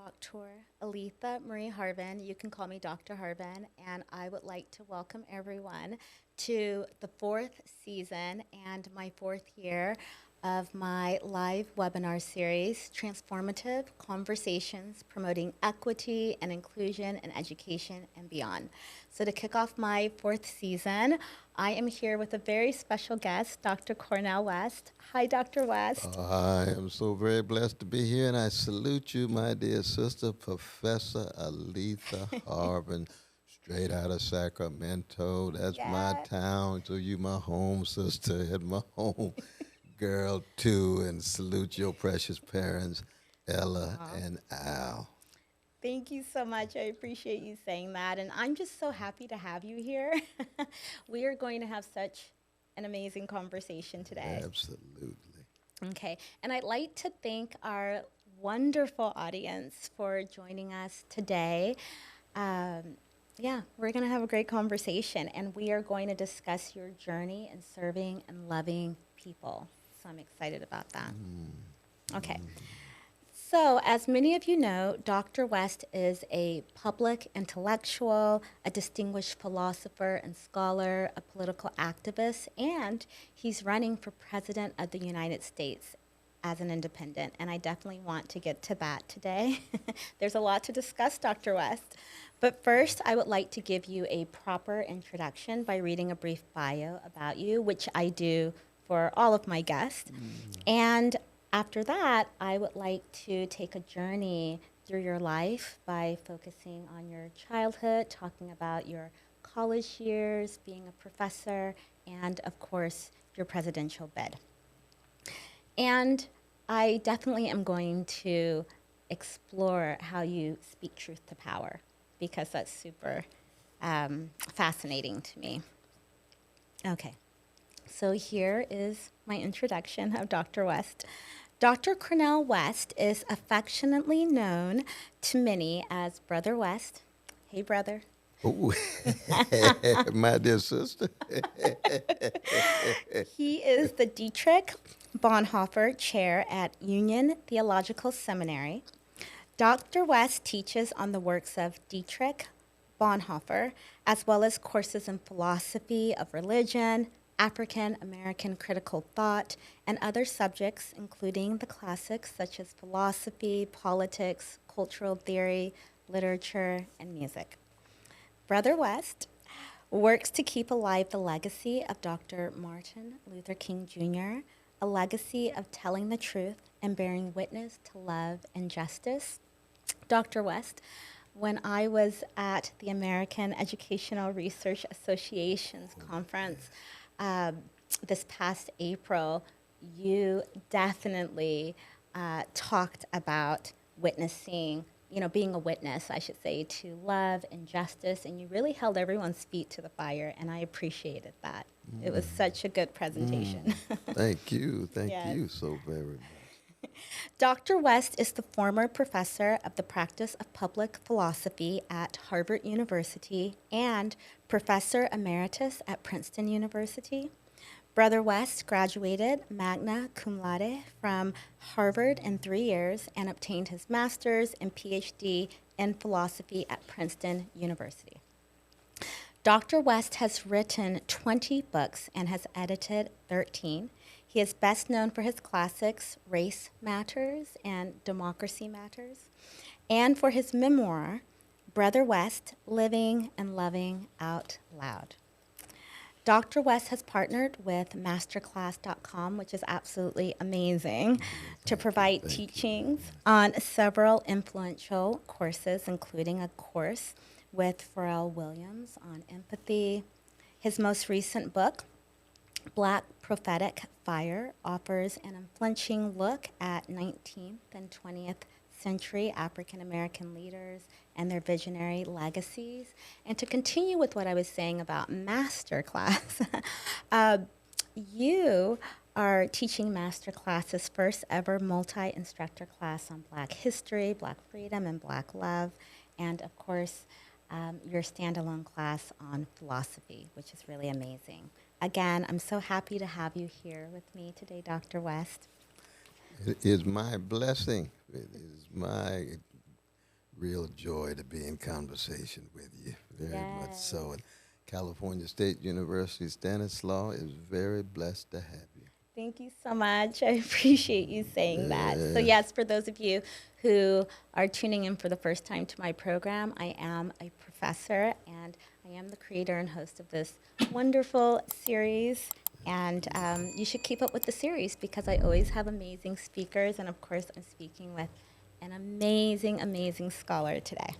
Dr. Aletha Marie Harven. You can call me Dr. Harven, and I would like to welcome everyone to the fourth season and my fourth year of my live webinar series, Transformative Conversations Promoting Equity and Inclusion in Education and Beyond. So to kick off my fourth season, I am here with a very special guest, Dr. Cornel West. Hi, Dr. West. I am so very blessed to be here, and I salute you, my dear sister, Professor Aletha Harven, straight out of Sacramento. That's my Yeah. town, so you my home sister and my home girl, too, and salute your precious parents, Ella Aw. and Al. Thank you so much. I appreciate you saying that. And I'm just so happy to have you here. We are going to have such an amazing conversation today. Absolutely. Okay. And I'd like to thank our wonderful audience for joining us today. Um, yeah, we're going to have a great conversation, and we are going to discuss your journey in serving and loving people. So I'm excited about that. Okay. So, as many of you know, Dr. West is a public intellectual, a distinguished philosopher and scholar, a political activist, and he's running for President of the United States as an independent. And I definitely want to get to that today. There's a lot to discuss, Dr. West. But first, I would like to give you a proper introduction by reading a brief bio about you, which I do for all of my guests. And after that, I would like to take a journey through your life by focusing on your childhood, talking about your college years, being a professor, and of course, your presidential bid. And I definitely am going to explore how you speak truth to power because that's super fascinating to me. Okay. So here is my introduction of Dr. West. Dr. Cornel West is affectionately known to many as Brother West. Hey, brother. Oh, my dear sister. He is the Dietrich Bonhoeffer Chair at Union Theological Seminary. Dr. West teaches on the works of Dietrich Bonhoeffer, as well as courses in philosophy of religion, African American critical thought, and other subjects, including the classics such as philosophy, politics, cultural theory, literature, and music. Brother West works to keep alive the legacy of Dr. Martin Luther King Jr., a legacy of telling the truth and bearing witness to love and justice. Dr. West, when I was at the American Educational Research Association's conference this past April, you definitely talked about witnessing, being a witness, I should say, to love and justice, and you really held everyone's feet to the fire, and I appreciated that. It was such a good presentation. Thank you. Thank Yes. you so very much. Dr. West is the former professor of the practice of public philosophy at Harvard University and professor emeritus at Princeton University. Brother West graduated magna cum laude from Harvard in 3 years and obtained his master's and Ph.D. in philosophy at Princeton University. Dr. West has written 20 books and has edited 13. He is best known for his classics, Race Matters and Democracy Matters, and for his memoir, Brother West, Living and Loving Out Loud. Dr. West has partnered with masterclass.com, which is absolutely amazing, to provide Thank you. teachings on several influential courses, including a course with Pharrell Williams on empathy. His most recent book, Black Prophetic Fire, offers an unflinching look at 19th and 20th century African American leaders and their visionary legacies. And to continue with what I was saying about Masterclass, you are teaching Masterclass's first ever multi-instructor class on Black history, Black freedom, and Black love. And of course, your standalone class on philosophy, which is really amazing. Again, I'm so happy to have you here with me today, Dr. West. It is my blessing. It is my real joy to be in conversation with you, very much Yes. so. And California State University Stanislaus is very blessed to have you. Thank you so much. I appreciate you saying that. So, Yes. yes, for those of you who are tuning in for the first time to my program, I am a professor and I am the creator and host of this wonderful series. And you should keep up with the series because I always have amazing speakers. And of course, I'm speaking with an amazing, amazing scholar today.